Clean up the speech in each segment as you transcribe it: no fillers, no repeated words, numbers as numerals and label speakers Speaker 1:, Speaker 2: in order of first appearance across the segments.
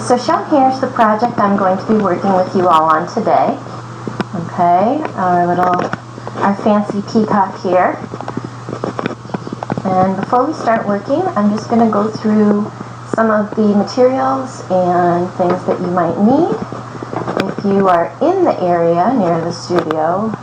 Speaker 1: So shown here is the project I'm going to be working with you all on today. Okay, our fancy peacock here. And before we start working, I'm just going to go through some of the materials and things that you might need. If you are in the area near the studio,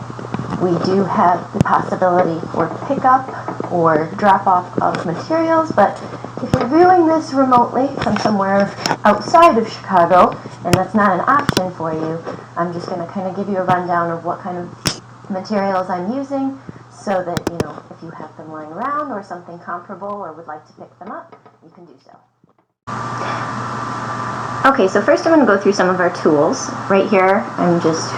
Speaker 1: we do have the possibility for pickup or drop-off of materials, but if you're viewing this remotely from somewhere outside of Chicago, and that's not an option for you, I'm just going to kind of give you a rundown of what kind of materials I'm using, so that, you know, if you have them lying around or something comparable or would like to pick them up, you can do so. Okay, so first I'm going to go through some of our tools. Right here,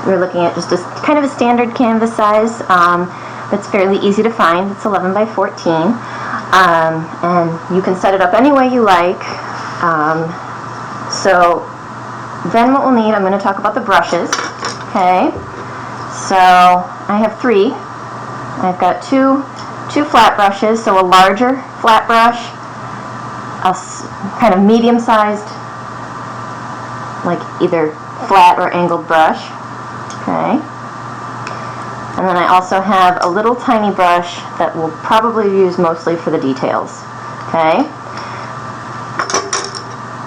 Speaker 1: we're looking at just a kind of a standard canvas size that's fairly easy to find. It's 11 by 14, and you can set it up any way you like. So then what we'll need, I'm going to talk about the brushes. Okay, so I have three. I've got two flat brushes, so a larger flat brush, a kind of medium-sized, like either flat or angled brush. Okay. And then I also have a little tiny brush that we'll probably use mostly for the details. Okay.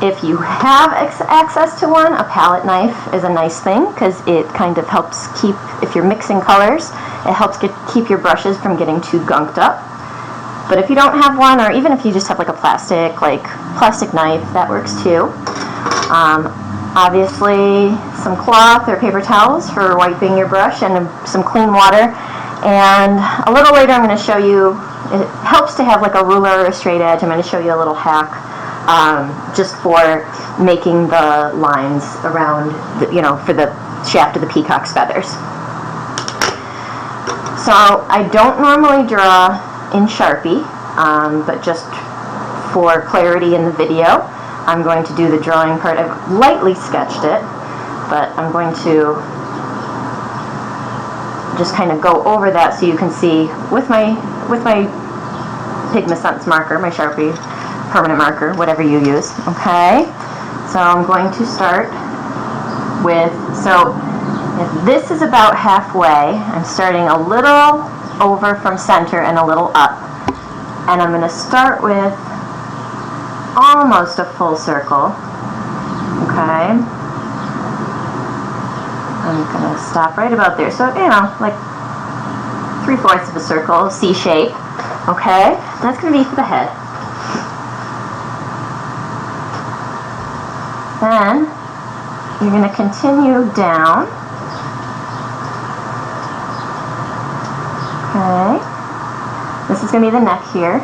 Speaker 1: If you have access to one, a palette knife is a nice thing because it kind of helps keep, if you're mixing colors, it helps keep your brushes from getting too gunked up. But if you don't have one, or even if you just have like a plastic knife, that works too. Obviously, some cloth or paper towels for wiping your brush, and some clean water. And a little later I'm going to show you, it helps to have like a ruler or a straight edge. I'm going to show you a little hack just for making the lines around, for the shaft of the peacock's feathers. So I don't normally draw in Sharpie, but just for clarity in the video, I'm going to do the drawing part. I've lightly sketched it, but I'm going to just kind of go over that so you can see with my Pigma marker, my Sharpie permanent marker, whatever you use. Okay, so I'm going to start with, so if this is about halfway, I'm starting a little over from center and a little up, and I'm going to start with almost a full circle. Okay, I'm going to stop right about there, so like 3/4 of a circle, C shape. Okay, that's going to be for the head. Then you're going to continue down. Okay, this is going to be the neck here,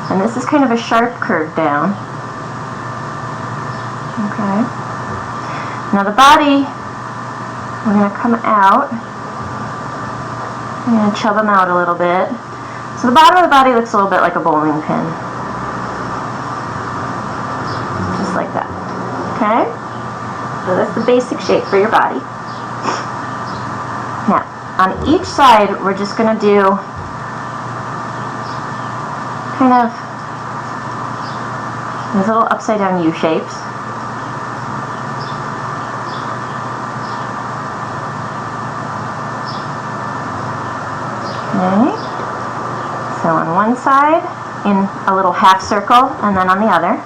Speaker 1: and this is kind of a sharp curve down. Okay, now the body, we're going to come out. I'm going to chub them out a little bit. So the bottom of the body looks a little bit like a bowling pin. Just like that. Okay? So that's the basic shape for your body. Now, on each side, we're just going to do kind of these little upside down U shapes. Okay. So on one side, in a little half circle, and then on the other.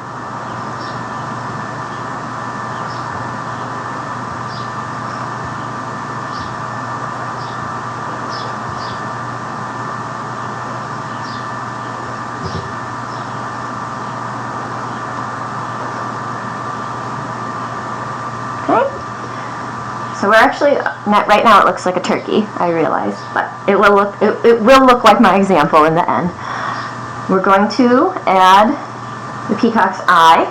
Speaker 1: So we're actually, right now it looks like a turkey, I realize, but it will look like my example in the end. We're going to add the peacock's eye.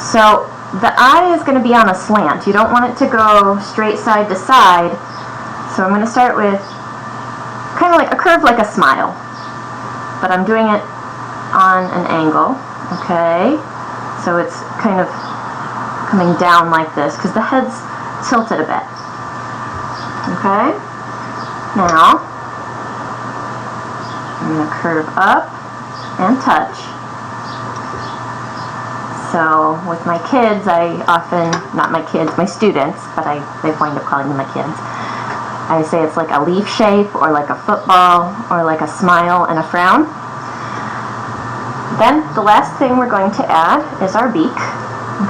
Speaker 1: So the eye is going to be on a slant. You don't want it to go straight side to side. So I'm going to start with kind of like a curve like a smile, but I'm doing it on an angle. Okay, so it's kind of coming down like this because the head's tilted a bit. Okay, now I'm going to curve up and touch, So with my kids, I often, not my kids, my students, but they wind up calling them my kids. I say it's like a leaf shape, or like a football, or like a smile and a frown. Then the last thing we're going to add is our beak.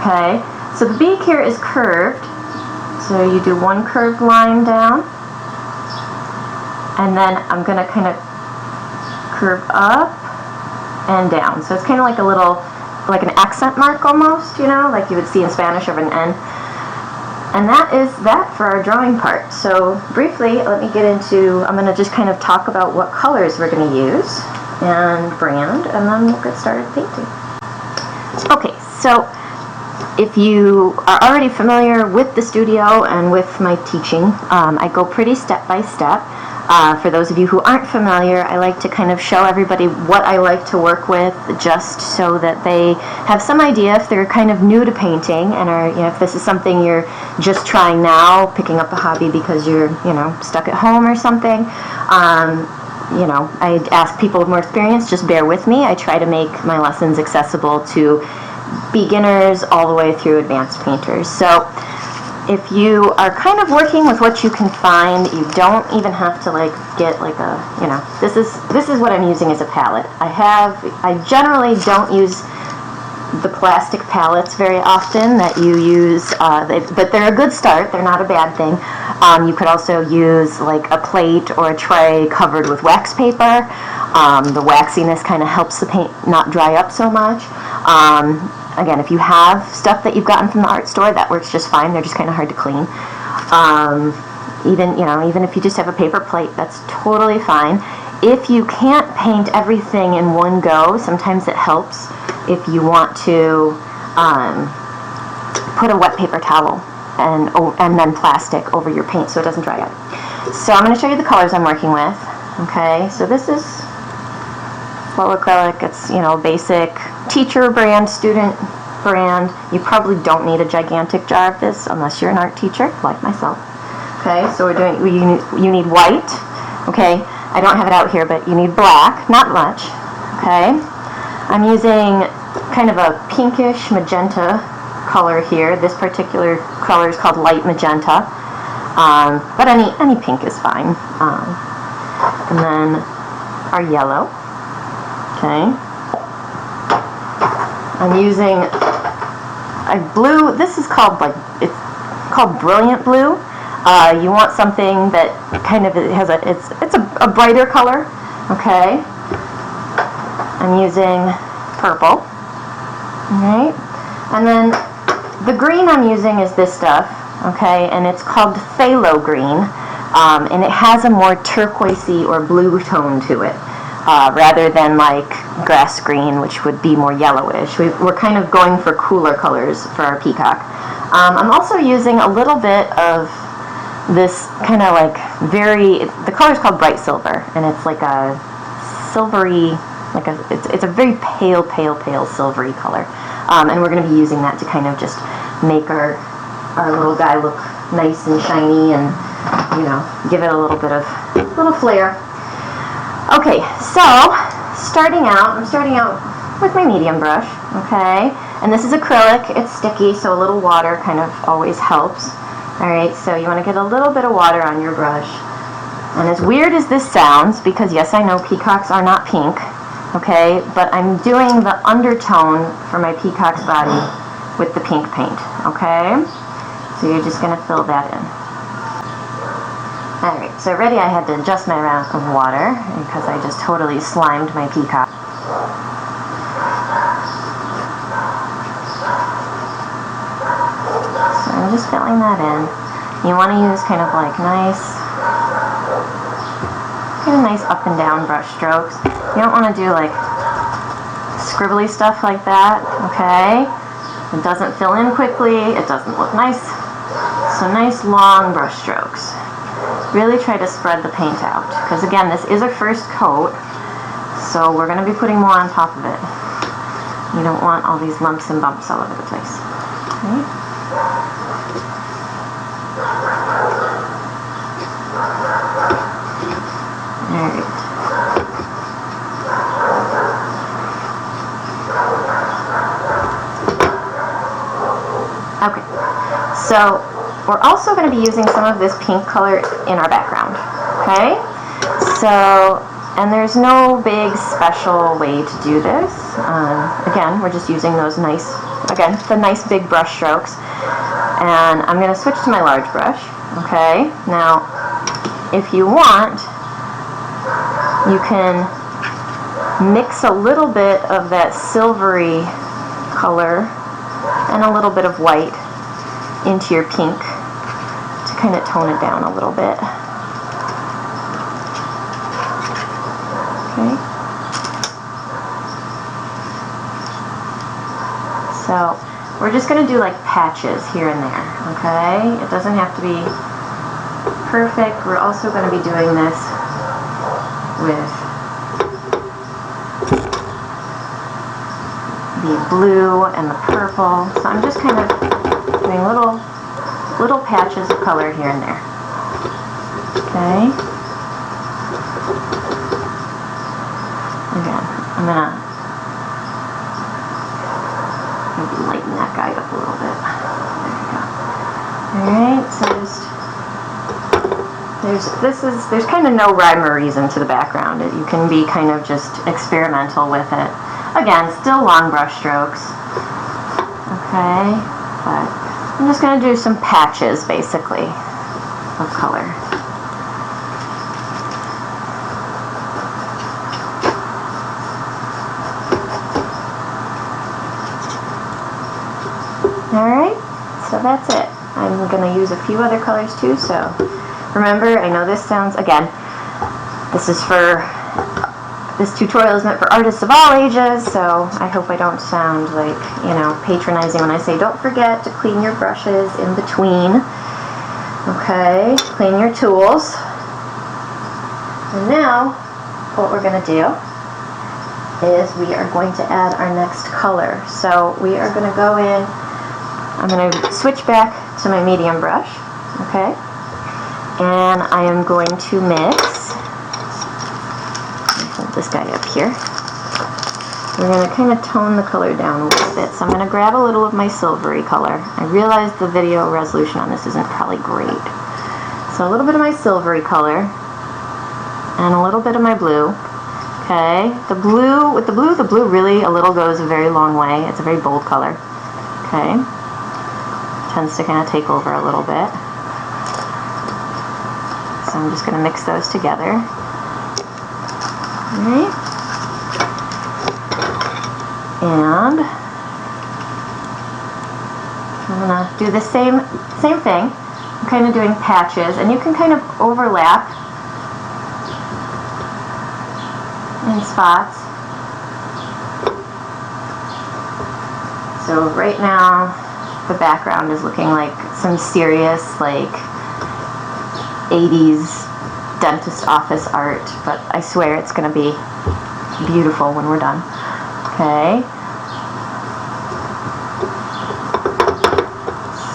Speaker 1: Okay, so the beak here is curved. So you do one curved line down, and then I'm going to kind of curve up and down. So it's kind of like a little, like an accent mark almost, you know, like you would see in Spanish over an N. And that is that for our drawing part. So briefly, let me get into, I'm going to just kind of talk about what colors we're going to use and brand, and then we'll get started painting. Okay, so if you are already familiar with the studio and with my teaching, I go pretty step by step. For those of you who aren't familiar, I like to kind of show everybody what I like to work with, just so that they have some idea if they're kind of new to painting and are, you know, if this is something you're just trying now, picking up a hobby because you're, you know, stuck at home or something. You know, I ask people with more experience, just bear with me. I try to make my lessons accessible to beginners all the way through advanced painters. So if you are kind of working with what you can find, you don't even have to like get like a, you know, this is what I'm using as a palette. I generally don't use the plastic palettes very often that you use, but they're a good start. They're not a bad thing. You could also use like a plate or a tray covered with wax paper. The waxiness kind of helps the paint not dry up so much. Again, if you have stuff that you've gotten from the art store, that works just fine. They're just kind of hard to clean. Even if you just have a paper plate, that's totally fine. If you can't paint everything in one go, sometimes it helps if you want to put a wet paper towel and then plastic over your paint so it doesn't dry up. So I'm going to show you the colors I'm working with. Okay, so this is flow acrylic. It's, you know, basic teacher brand, student brand. You probably don't need a gigantic jar of this unless you're an art teacher like myself. Okay, so you need white. Okay, I don't have it out here, but you need black, not much. Okay, I'm using kind of a pinkish magenta color here. This particular color is called light magenta, but any pink is fine. And then our yellow. Okay, I'm using a blue. This is called it's called brilliant blue. You want something that kind of has it's a brighter color. Okay, I'm using purple. Alright, and then the green I'm using is this stuff, okay, and it's called phthalo green, and it has a more turquoisey or blue tone to it, rather than like grass green, which would be more yellowish. We're kind of going for cooler colors for our peacock. I'm also using a little bit of this kind of like the color is called bright silver, and it's like a silvery, it's a very pale silvery color, and we're going to be using that to kind of just make our little guy look nice and shiny, and, you know, give it a little flair. Okay, so I'm starting out with my medium brush. Okay, and this is acrylic. It's sticky, so a little water kind of always helps. All right, so you want to get a little bit of water on your brush. And as weird as this sounds, because yes, I know peacocks are not pink, okay, but I'm doing the undertone for my peacock's body with the pink paint, okay? So you're just going to fill that in. Alright, so already I had to adjust my amount of water because I just totally slimed my peacock. So I'm just filling that in. You want to use kind of like nice up and down brush strokes. You don't want to do like scribbly stuff like that, okay? It doesn't fill in quickly, it doesn't look nice. So nice long brush strokes. Really try to spread the paint out, because again, this is a first coat, so we're going to be putting more on top of it. You don't want all these lumps and bumps all over the place. Okay. Alright. Okay, so we're also going to be using some of this pink color in our background, okay? So, and there's no big special way to do this. Again, we're just using those nice, again, the nice big brush strokes. And I'm going to switch to my large brush, okay? Now, if you want, you can mix a little bit of that silvery color and a little bit of white into your pink to kind of tone it down a little bit. Okay. So we're just going to do like patches here and there, okay? It doesn't have to be perfect. We're also going to be doing this with the blue and the purple. So I'm just kind of doing little patches of color here and there. Okay. Again, I'm gonna maybe lighten that guy up a little bit. There we go. Alright, so there's kind of no rhyme or reason to the background. You can be kind of just experimental with it. Again, still long brush strokes. Okay, but I'm just going to do some patches, basically, of color. Alright, so that's it. I'm going to use a few other colors too, so remember, I know this sounds, again, this tutorial is meant for artists of all ages, so I hope I don't sound like, patronizing when I say don't forget to clean your brushes in between. Okay, clean your tools. And now, what we're going to do is we are going to add our next color. So we are going to go in, I'm going to switch back to my medium brush, okay, and I am going to mix, hold this guy up here, we're going to kind of tone the color down a little bit. So I'm going to grab a little of my silvery color. I realize the video resolution on this isn't probably great. So a little bit of my silvery color and a little bit of my blue. Okay, the blue really a little goes a very long way. It's a very bold color. Okay, tends to kind of take over a little bit. So I'm just going to mix those together. Alright. And I'm going to do the same thing. I'm kind of doing patches, and you can kind of overlap in spots. So right now the background is looking like some serious, like 80s dentist office art, but I swear it's going to be beautiful when we're done. Okay.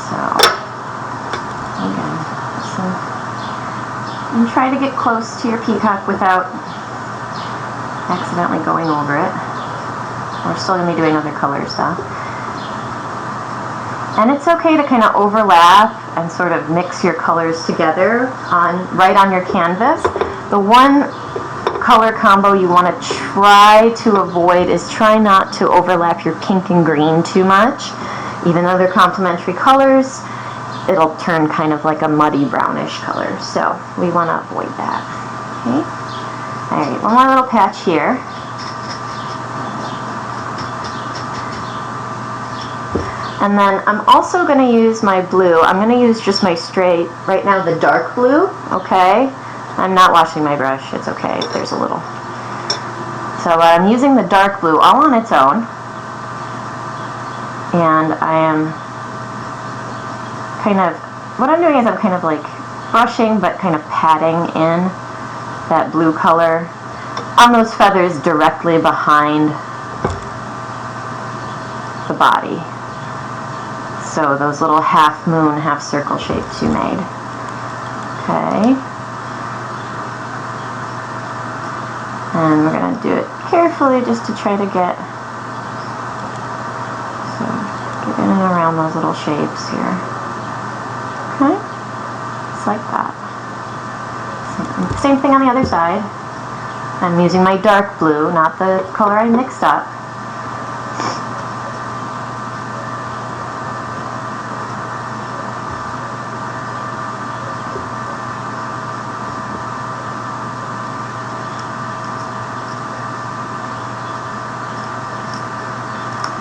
Speaker 1: So again, and try to get close to your peacock without accidentally going over it. We're still going to be doing other colors though. And it's okay to kind of overlap and sort of mix your colors together right on your canvas. The one color combo you want to try to avoid is try not to overlap your pink and green too much. Even though they're complementary colors, it'll turn kind of like a muddy brownish color. So we want to avoid that. Okay. Alright, one more little patch here. And then I'm also going to use my blue. I'm going to use just my straight, right now the dark blue, okay? I'm not washing my brush, it's okay if there's a little. So I'm using the dark blue all on its own. And I am kind of, what I'm doing is I'm kind of like brushing but kind of patting in that blue color on those feathers directly behind the body. So those little half moon, half circle shapes you made. Okay. And we're going to do it carefully just to try to get in and around those little shapes here. Okay? Just like that. Same thing on the other side. I'm using my dark blue, not the color I mixed up.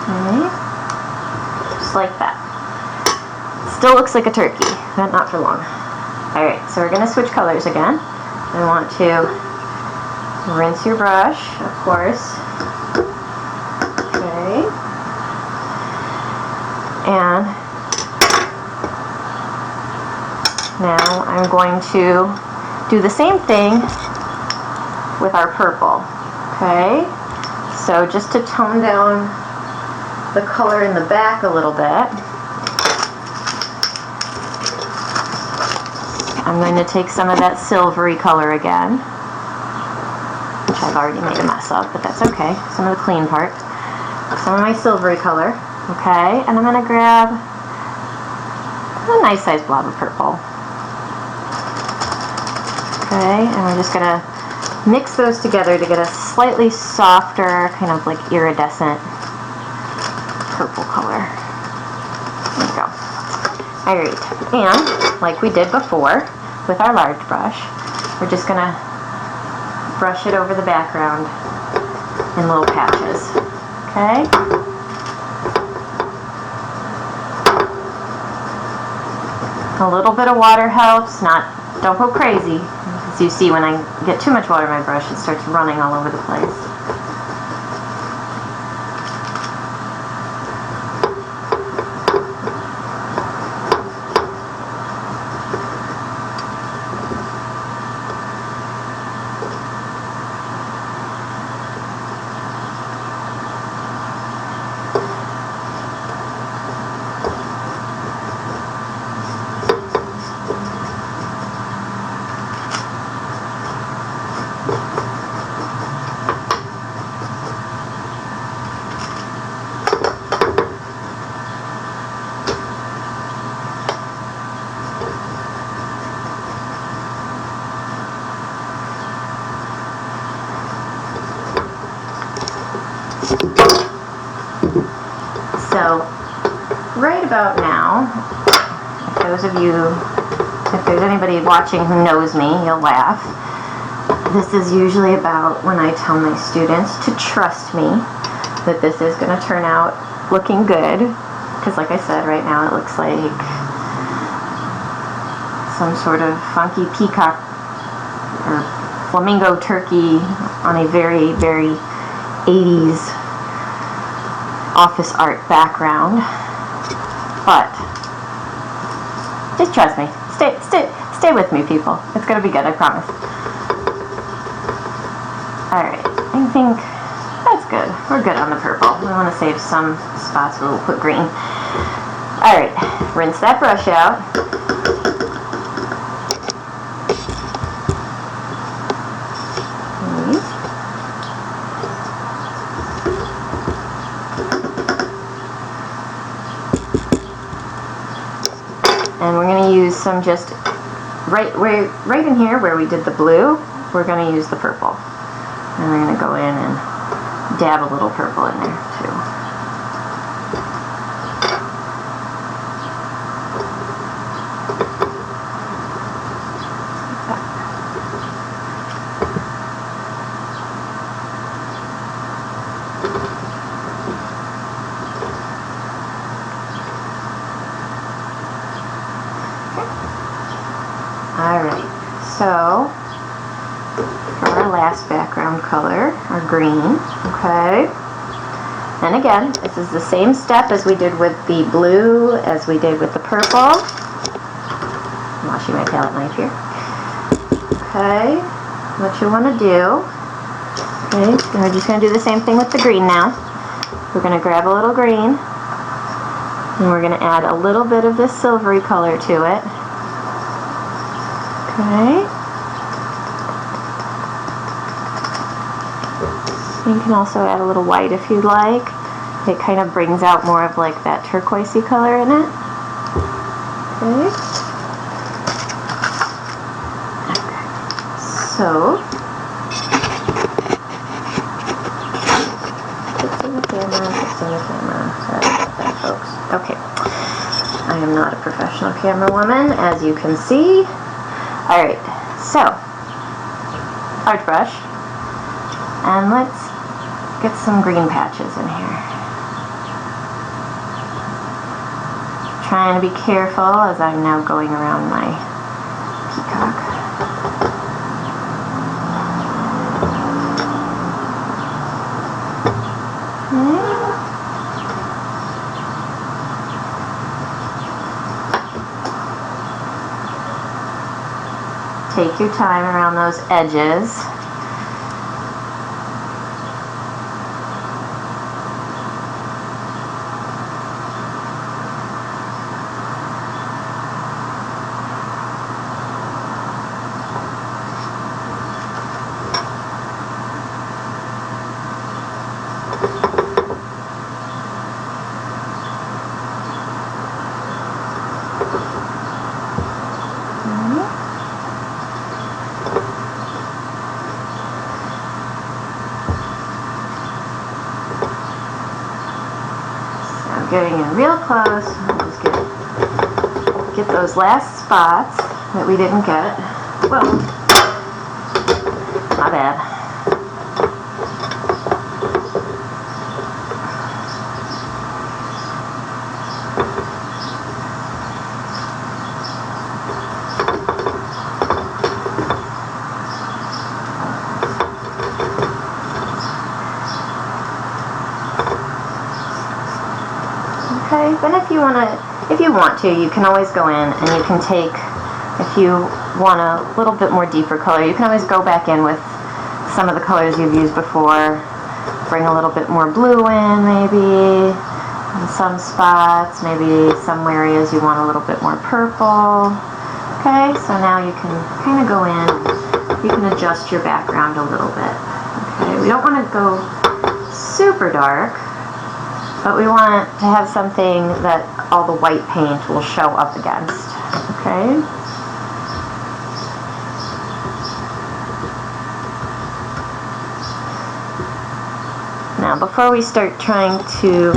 Speaker 1: Okay. Just like that. Still looks like a turkey, but not for long. Alright, so we're going to switch colors again. I want to rinse your brush, of course. Okay. And now I'm going to do the same thing with our purple. Okay. So just to tone down the color in the back a little bit, I'm going to take some of that silvery color again, which I've already made a mess of, but that's okay. Some of the clean part. Some of my silvery color. Okay, and I'm going to grab a nice sized blob of purple. Okay, and we're just going to mix those together to get a slightly softer, kind of like iridescent purple color. There we go. Alright, and like we did before with our large brush, we're just going to brush it over the background in little patches. Okay? A little bit of water helps, don't go crazy. As you see, when I get too much water in my brush, it starts running all over the place. So, right about now, if there's anybody watching who knows me, you'll laugh. This is usually about when I tell my students to trust me that this is going to turn out looking good. Because like I said, right now it looks like some sort of funky peacock or flamingo turkey on a very, very 80s office art background, but just trust me. Stay with me, people. It's gonna be good, I promise. Alright, I think that's good. We're good on the purple. We want to save some spots where we'll put green. Alright, rinse that brush out. And we're going to use some just right in here where we did the blue, we're going to use the purple. And we're going to go in and dab a little purple in there too. Alright, so for our last background color, our green, okay, and again, this is the same step as we did with the blue, as we did with the purple. I'm washing my palette knife here. Okay, what you want to do, okay, and we're just going to do the same thing with the green now. We're going to grab a little green, and we're going to add a little bit of this silvery color to it. Okay. You can also add a little white if you'd like. It kind of brings out more of like that turquoisey color in it. Okay. So, fix in the camera. Sorry about that, folks. Okay. I am not a professional camera woman, as you can see. Alright, so, large brush. And let's get some green patches in here. Trying to be careful as I'm now going around my peacock. Take your time around those edges. Getting in real close, we'll just get those last spots that we didn't get. Whoa, my bad. Okay, then if you want to, you can always go in and you can take, if you want a little bit more deeper color, you can always go back in with some of the colors you've used before. Bring a little bit more blue in, maybe, in some spots, maybe some areas you want a little bit more purple. Okay, so now you can kind of go in, you can adjust your background a little bit. Okay, we don't want to go super dark, but we want to have something that all the white paint will show up against, okay? Now, before we start trying to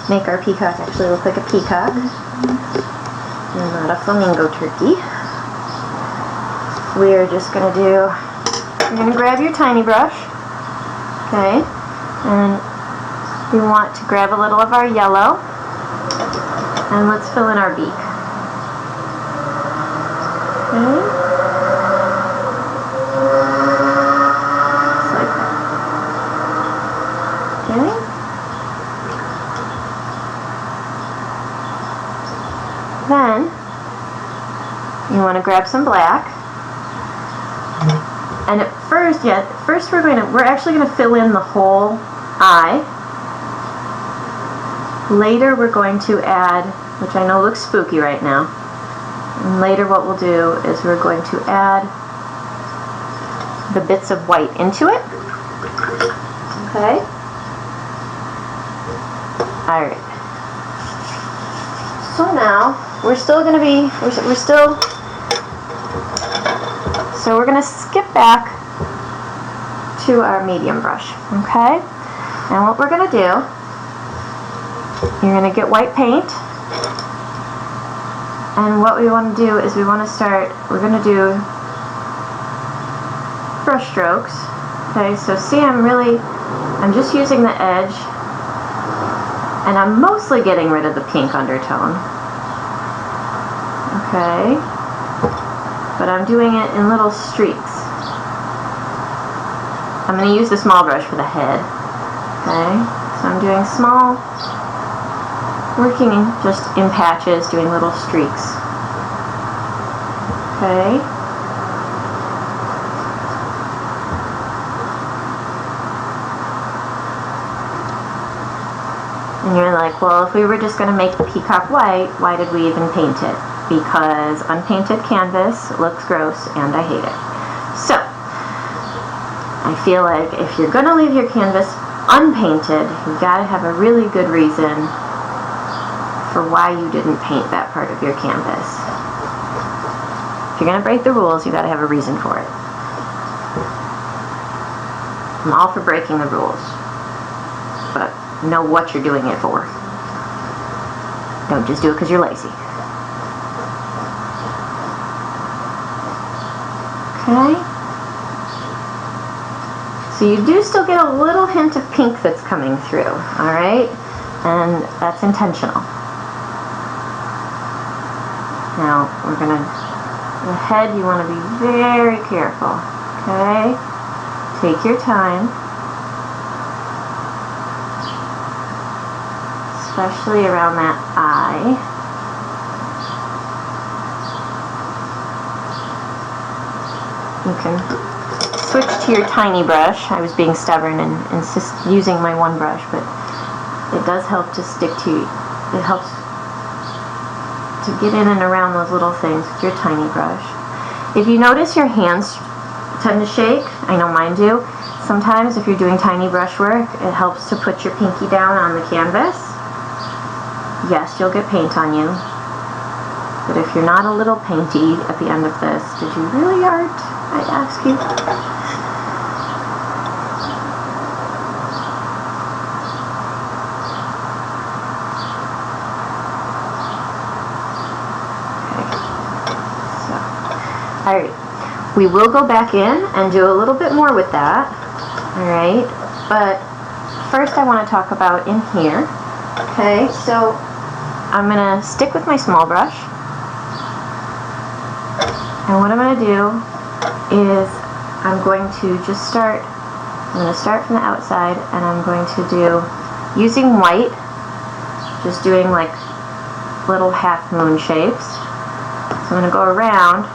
Speaker 1: make our peacock actually look like a peacock, and not a flamingo turkey, we're just going to you're going to grab your tiny brush, okay, and we want to grab a little of our yellow, and let's fill in our beak. Okay. Just like that. Okay. Then you want to grab some black, and at first we're actually going to fill in the whole eye. Later we're going to add, which I know looks spooky right now, and later what we'll do is we're going to add the bits of white into it. Okay? Alright. So now, we're going to skip back to our medium brush. Okay? And what we're going to do, you're going to get white paint, and what we want to do is we're going to do brush strokes. Okay, so see, I'm just using the edge, and I'm mostly getting rid of the pink undertone. Okay, but I'm doing it in little streaks. I'm going to use the small brush for the head. Okay, so I'm doing small, working just in patches, doing little streaks. Okay. And you're like, well, if we were just going to make the peacock white, why did we even paint it? Because unpainted canvas looks gross and I hate it. So, I feel like if you're going to leave your canvas unpainted, you gotta have a really good reason for why you didn't paint that part of your canvas. If you're gonna break the rules, you gotta have a reason for it. I'm all for breaking the rules, but know what you're doing it for. Don't just do it because you're lazy. Okay? So you do still get a little hint of pink that's coming through, alright? And that's intentional. Now, we're gonna, the head, you want to be very careful, okay? Take your time. Especially around that eye. You can switch to your tiny brush. I was being stubborn and insist using my one brush, but it does help to stick to, it helps to get in and around those little things with your tiny brush. If you notice your hands tend to shake, I know mine do, sometimes if you're doing tiny brush work, it helps to put your pinky down on the canvas. Yes, you'll get paint on you, but if you're not a little painty at the end of this, did you really art? I ask you. Okay, so, alright, we will go back in and do a little bit more with that, alright, but first I want to talk about in here. Okay, so I'm going to stick with my small brush, and what I'm going to do is I'm going to just start, I'm going to start from the outside, and I'm going to do, using white, just doing like little half moon shapes. So I'm going to go around,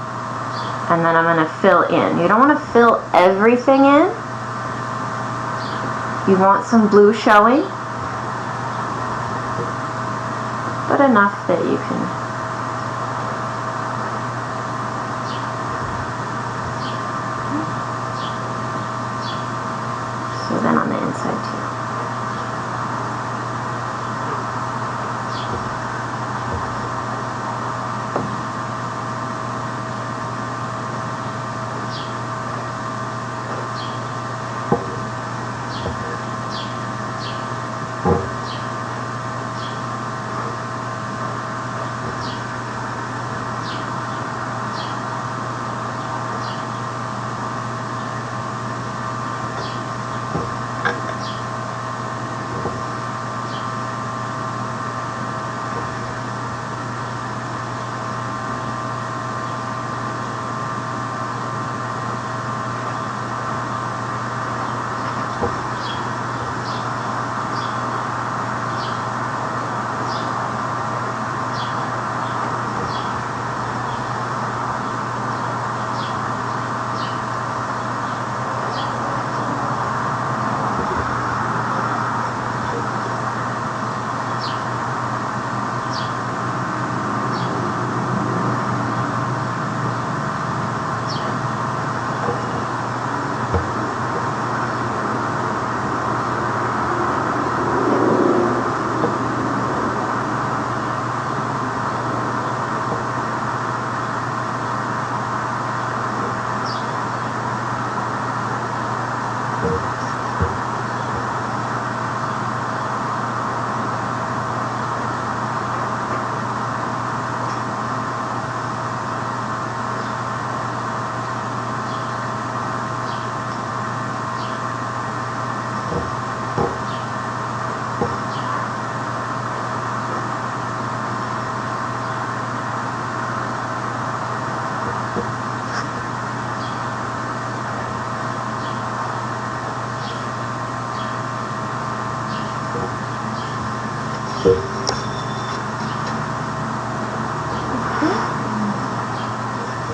Speaker 1: and then I'm going to fill in. You don't want to fill everything in. You want some blue showing, but enough that you can. So then on the inside too.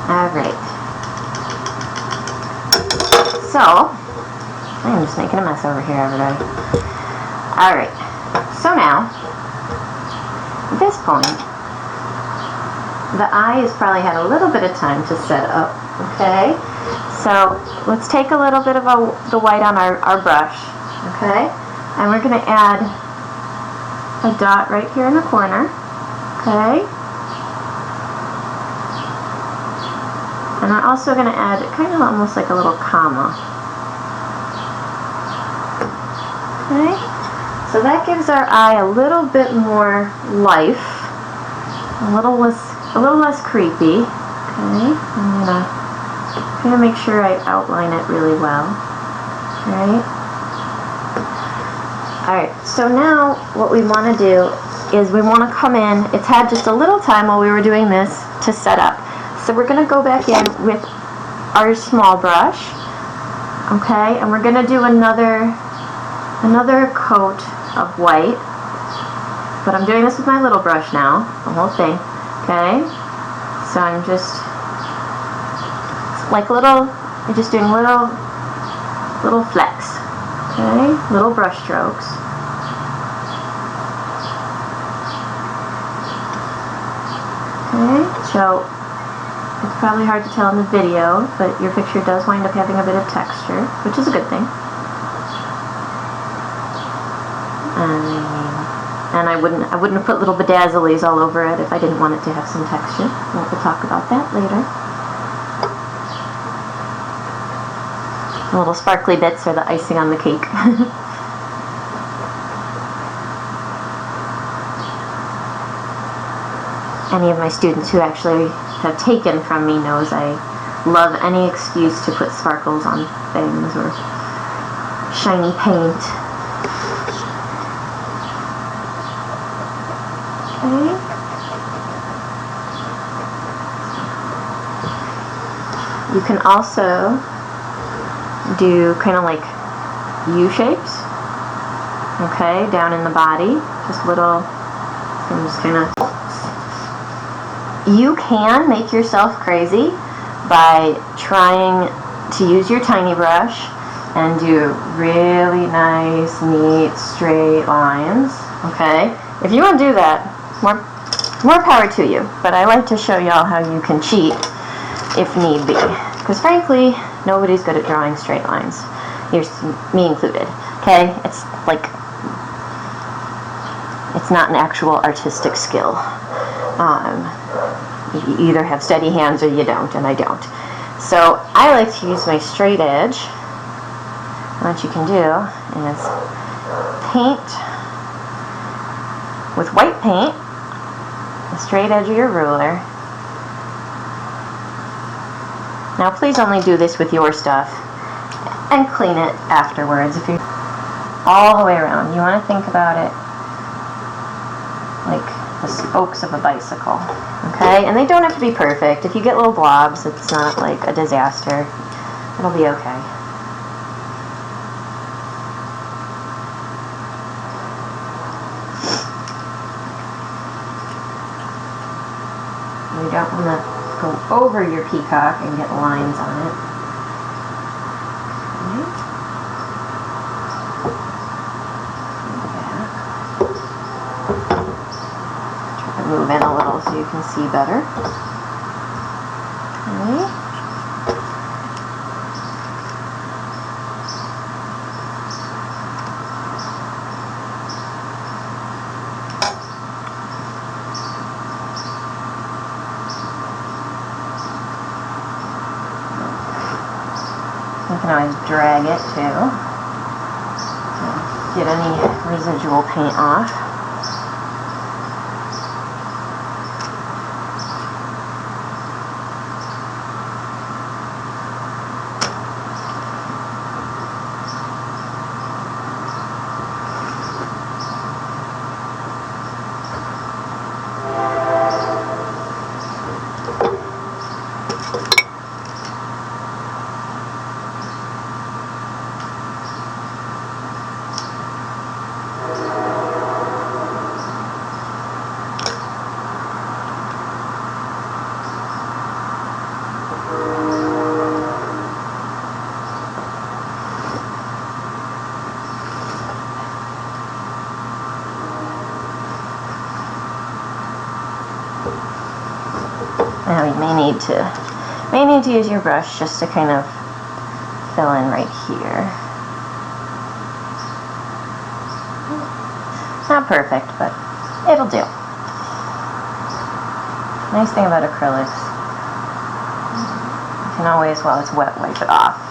Speaker 1: Alright. So, I'm just making a mess over here, everybody. Alright. So now, at this point, the eye has probably had a little bit of time to set up, okay? So, let's take a little bit of the white on our brush, okay? And we're going to add a dot right here in the corner, okay? And I'm also going to add kind of almost like a little comma. Okay? So that gives our eye a little bit more life, a little less creepy. Okay? I'm going to kind of make sure I outline it really well. Right? Alright, so now what we want to do is we want to come in. It's had just a little time while we were doing this to set up. So we're going to go back in with our small brush, okay, and we're going to do another coat of white, but I'm doing this with my little brush now, the whole thing, okay. So I'm just like you're just doing little flecks, okay, little brush strokes. Okay, so it's probably hard to tell in the video, but your picture does wind up having a bit of texture, which is a good thing. And I wouldn't have put little bedazzles all over it if I didn't want it to have some texture. We'll talk about that later. The little sparkly bits are the icing on the cake. Any of my students who actually have taken from me knows I love any excuse to put sparkles on things or shiny paint. Okay. You can also do kind of like U shapes, okay, down in the body, just little, just kind of. You can make yourself crazy by trying to use your tiny brush and do really nice, neat, straight lines, okay? If you want to do that, more power to you, but I like to show y'all how you can cheat if need be, because frankly, nobody's good at drawing straight lines, me included, okay? It's like, it's not an actual artistic skill. You either have steady hands or you don't, and I don't. So I like to use my straight edge. And what you can do is paint with white paint, the straight edge of your ruler. Now please only do this with your stuff and clean it afterwards. If you all the way around, you want to think about it like the spokes of a bicycle, okay? And they don't have to be perfect. If you get little blobs, it's not like a disaster. It'll be okay. You don't want to go over your peacock and get lines on it. Move in a little so you can see better. Okay. You can always drag it too to get any residual paint off. Now you may need to use your brush just to kind of fill in right here. It's not perfect, but it'll do. Nice thing about acrylics, you can always, while it's wet, wipe it off.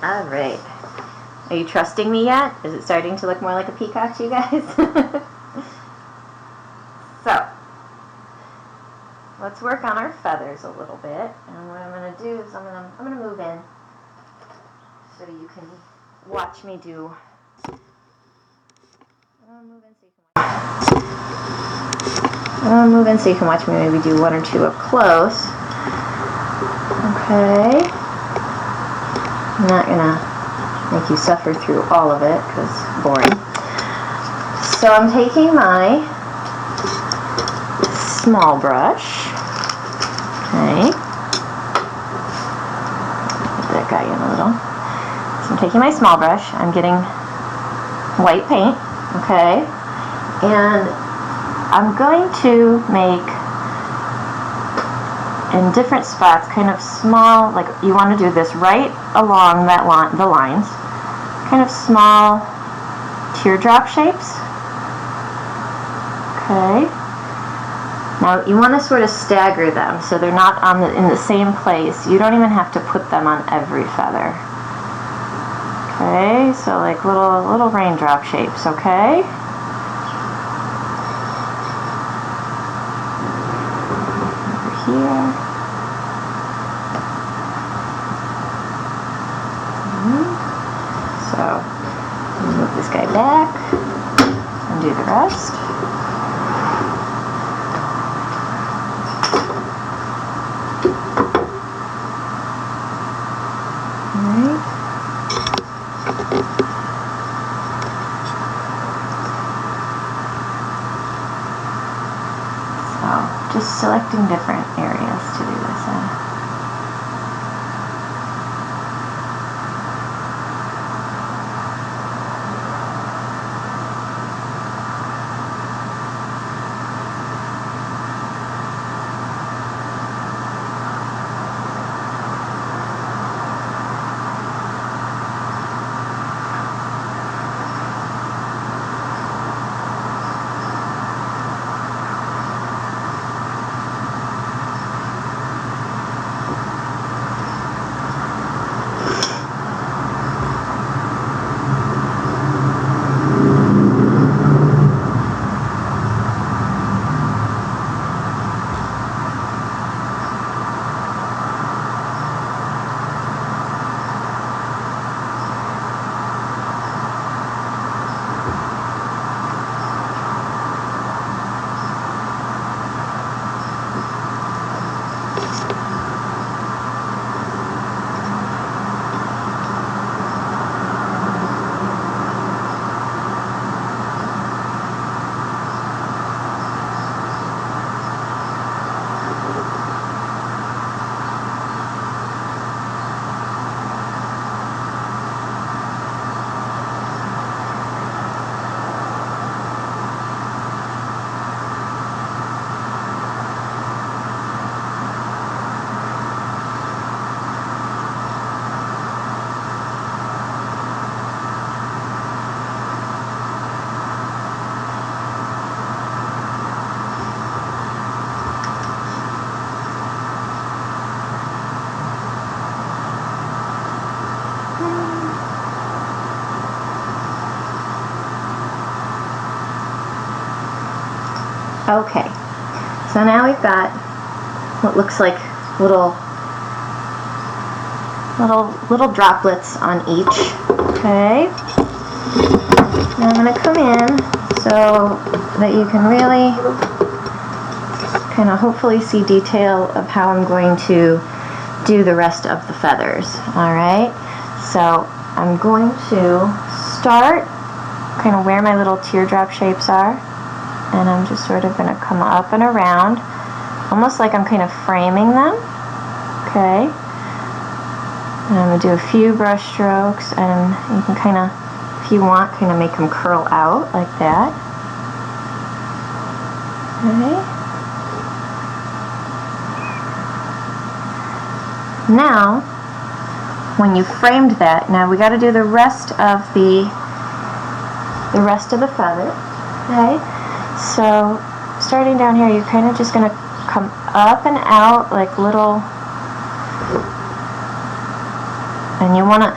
Speaker 1: All right. Are you trusting me yet? Is it starting to look more like a peacock to you guys? So, let's work on our feathers a little bit. And what I'm going to do is I'm going to move in so you can watch me do. I'm going to move in so you can watch me maybe do one or two up close. Okay. I'm not going to make you suffer through all of it because it's boring. So I'm taking my small brush. Okay. Put that guy in a little. So I'm taking my small brush. I'm getting white paint. Okay. And I'm going to make in different spots, kind of small, like you want to do this right along that the lines, kind of small teardrop shapes. Okay. Now you want to sort of stagger them so they're not in the same place. You don't even have to put them on every feather. Okay, so like little raindrop shapes. Okay. Here. So, move this guy back and do the rest. Alright. So, just selecting different areas to do this in. Okay, so now we've got what looks like little droplets on each. Okay, now I'm going to come in so that you can really kind of hopefully see detail of how I'm going to do the rest of the feathers. Alright, so I'm going to start kind of where my little teardrop shapes are, and I'm just sort of going to come up and around, almost like I'm kind of framing them. Okay, and I'm going to do a few brush strokes, and you can kind of, if you want, kind of make them curl out like that. Okay. Now, when you framed that, now we got to do the rest of the feather. Okay. So, starting down here, you're kind of just going to come up and out like little. And you want to,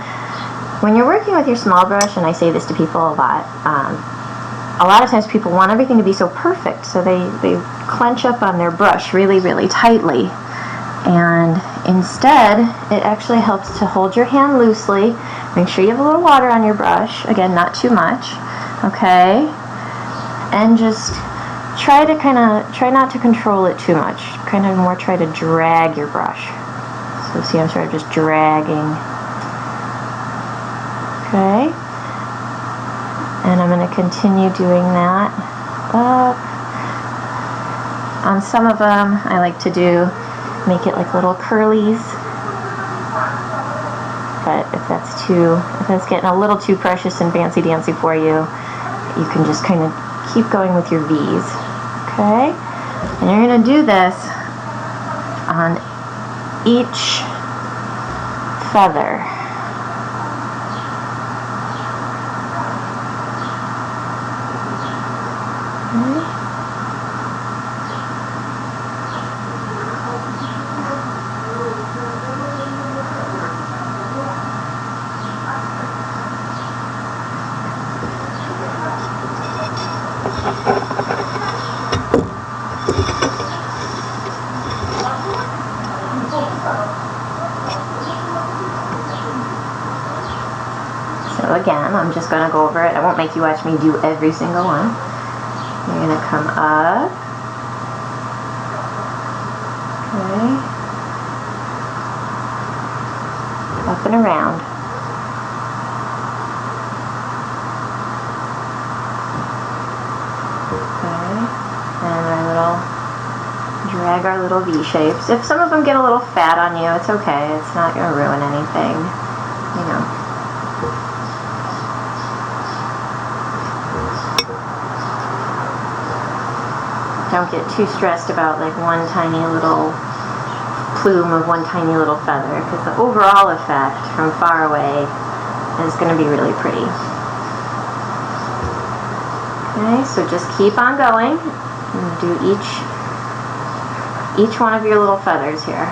Speaker 1: when you're working with your small brush, and I say this to people a lot of times people want everything to be so perfect, so they clench up on their brush really, really tightly. And instead, it actually helps to hold your hand loosely. Make sure you have a little water on your brush. Again, not too much. Okay? And just try not to control it too much. Kind of more try to drag your brush. So see, I'm sort of just dragging. Okay, and I'm going to continue doing that up. On some of them, I like to make it like little curlies. But if that's getting a little too precious and fancy dancy for you, you can just kind of keep going with your V's. Okay, and you're going to do this on each feather. So again, I'm just going to go over it. I won't make you watch me do every single one. You're going to come up. Okay. Up and around. Okay. And drag our little V shapes. If some of them get a little fat on you, it's okay. It's not going to ruin anything. You know. Don't get too stressed about like one tiny little plume of one tiny little feather, because the overall effect from far away is going to be really pretty. Okay, so just keep on going and do each one of your little feathers here.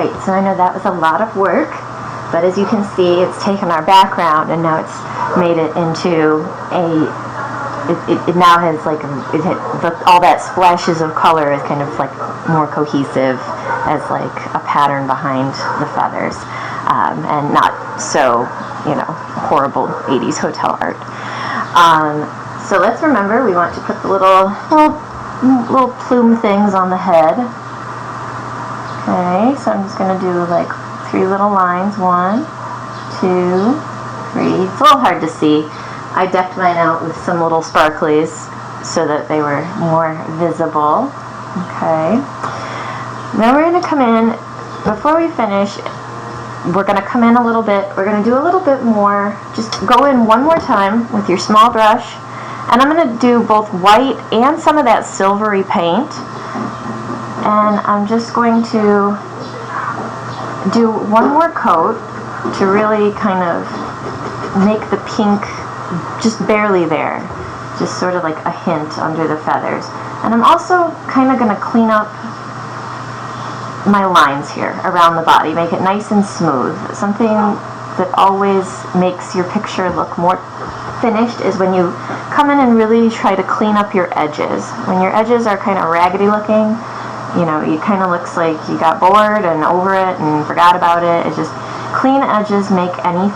Speaker 1: Alright, so I know that was a lot of work, but as you can see, it's taken our background and now it's made it into it now has like, all that splashes of color is kind of like more cohesive as like a pattern behind the feathers, and not so, horrible 80s hotel art. So let's remember, we want to put the little plume things on the head. Okay, so I'm just going to do like 3 little lines. 1, 2, 3. It's a little hard to see. I decked mine out with some little sparklies so that they were more visible. Okay. Then we're going to come in, before we finish, we're going to come in a little bit. We're going to do a little bit more. Just go in one more time with your small brush. And I'm going to do both white and some of that silvery paint. And I'm just going to do one more coat to really kind of make the pink just barely there. Just sort of like a hint under the feathers. And I'm also kind of going to clean up my lines here around the body, make it nice and smooth. Something that always makes your picture look more finished is when you come in and really try to clean up your edges. When your edges are kind of raggedy looking, it kind of looks like you got bored and over it and forgot about it. It's just clean edges make any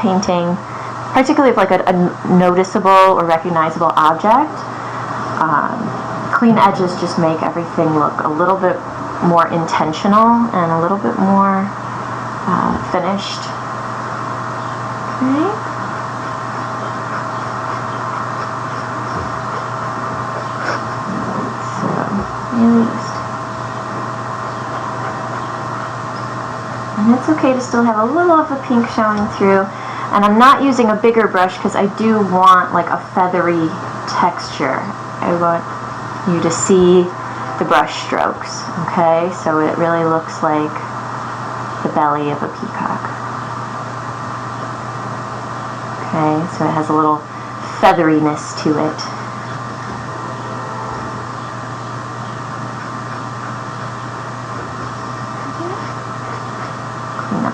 Speaker 1: painting, particularly if like a noticeable or recognizable object, clean edges just make everything look a little bit more intentional and a little bit more finished. Okay. And it's okay to still have a little of the pink showing through. And I'm not using a bigger brush because I do want like a feathery texture. I want you to see the brush strokes, okay? So it really looks like the belly of a peacock. Okay, so it has a little featheriness to it.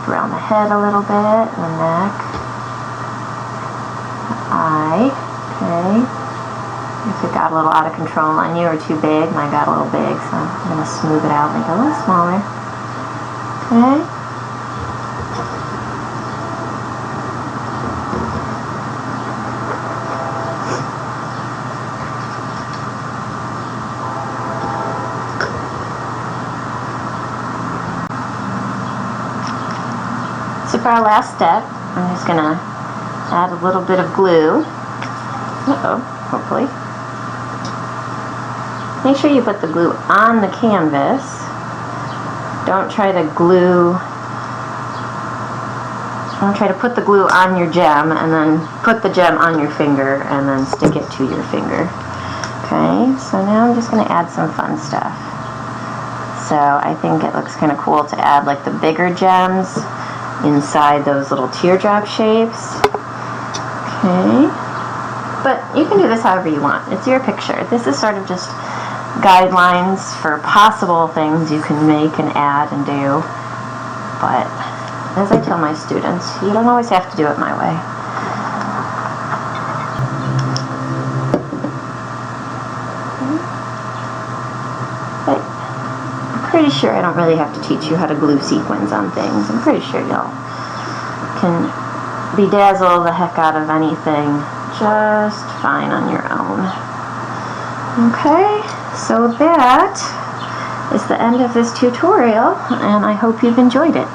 Speaker 1: Around the head a little bit, the neck, the eye. Okay. If it got a little out of control on you or too big, mine got a little big, so I'm going to smooth it out, make it a little smaller. Okay. So for our last step, I'm just going to add a little bit of glue. Hopefully. Make sure you put the glue on the canvas. Don't try to put the glue on your gem and then put the gem on your finger and then stick it to your finger. Okay, so now I'm just going to add some fun stuff. So I think it looks kind of cool to add like the bigger gems inside those little teardrop shapes. Okay. But you can do this however you want. It's your picture. This is sort of just guidelines for possible things you can make and add and do. But as I tell my students, you don't always have to do it my way. But I'm pretty sure I don't really have to teach you how to glue sequins on things. I'm pretty sure y'all can bedazzle the heck out of anything just fine on your own. Okay, so that is the end of this tutorial, and I hope you've enjoyed it.